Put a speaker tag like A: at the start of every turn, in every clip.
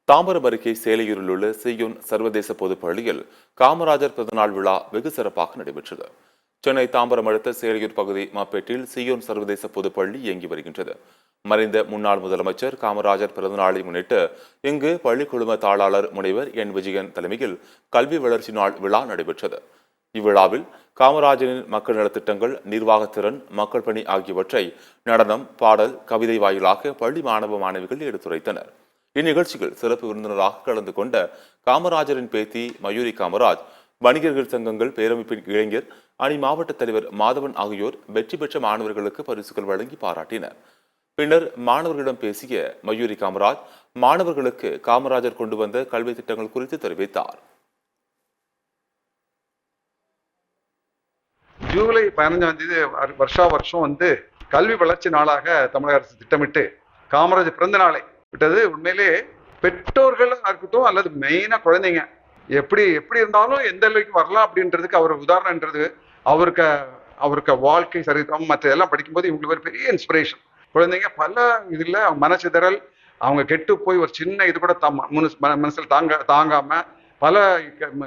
A: தாம்பரம் அருகே சேலையூரில் உள்ள செய்யோன் சர்வதேச பொதுப் பள்ளியில் காமராஜர் பிறந்தநாள் விழா வெகு சிறப்பாக நடைபெற்றது. சென்னை தாம்பரம் அடுத்த சேலையூர் பகுதி மாப்பேட்டில் செய்யோன் சர்வதேச பொதுப்பள்ளி இயங்கி வருகின்றது. மறைந்த முன்னாள் முதலமைச்சர் காமராஜர் பிறந்தநாளை முன்னிட்டு இங்கு பள்ளி குழும தாளாளர் முனைவர் என் விஜயன் தலைமையில் கல்வி வளர்ச்சி நாள் விழா நடைபெற்றது. இவ்விழாவில் காமராஜரின் மக்கள் நலத்திட்டங்கள், நிர்வாகத்திறன், மக்கள் பணி ஆகியவற்றை நடனம், பாடல், கவிதை வாயிலாக பள்ளி மாணவ மாணவிகள் எடுத்துரைத்தனர். இந்நிகழ்ச்சியில் சிறப்பு விருந்தினராக கலந்து கொண்ட காமராஜரின் பேத்தி மயூரி காமராஜ், வணிகர்கள் சங்கங்கள் பேரமைப்பின் இளைஞர் அணி மாவட்ட தலைவர் மாதவன் ஆகியோர் வெற்றி பெற்ற மாணவர்களுக்கு பரிசுகள் வழங்கி பாராட்டினர். பின்னர் மாணவர்களிடம் பேசிய மயூரி காமராஜ், மாணவர்களுக்கு காமராஜர் கொண்டு வந்த கல்வி திட்டங்கள் குறித்து தெரிவித்தார்.
B: ஜூலை 15ஆம் தேதி வருஷம் கல்வி வளர்ச்சி நாளாக தமிழக அரசு திட்டமிட்டு காமராஜர் பிறந்த நாளை விட்டது. உண்மையிலே பெற்றோர்களாக இருக்கட்டும் அல்லது மெயினா குழந்தைங்க எப்படி இருந்தாலும் எந்த அளவுக்கு வரலாம் அப்படின்றதுக்கு அவர் உதாரணம்ன்றது அவருக்கு வாழ்க்கை சரித்திரம் மற்ற எல்லாம் படிக்கும்போது இவங்களுக்கு ஒரு பெரிய இன்ஸ்பிரேஷன். குழந்தைங்க பல இதுல மனச்சிதறல், அவங்க கெட்டு போய் ஒரு சின்ன இது கூட மனசில் தாங்காம பல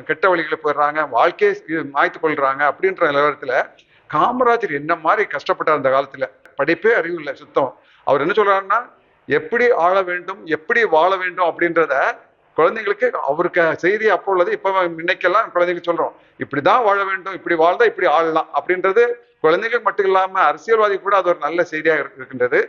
B: கெட்ட வழிகளை போயிடுறாங்க, வாழ்க்கையை மாய்த்து கொள்றாங்க. அப்படின்ற நிலவரத்துல காமராஜர் என்ன மாதிரி கஷ்டப்பட்டார் அந்த காலத்துல. படிப்பே அறிவு இல்லை சுத்தம். அவர் என்ன சொல்றாருன்னா, எப்படி ஆள வேண்டும், எப்படி வாழ வேண்டும் அப்படின்றத குழந்தைங்களுக்கு அவருக்கு செய்தி அப்போ உள்ளது. இப்ப இன்னைக்கெல்லாம் குழந்தைங்களுக்கு சொல்றோம், இப்படிதான் வாழ வேண்டும், இப்படி வாழ்ந்தா இப்படி ஆளலாம் அப்படின்றது குழந்தைகளுக்கு மட்டும் இல்லாம அரசியல்வாதி கூட அது ஒரு நல்ல செய்தியாக இருக்கின்றது.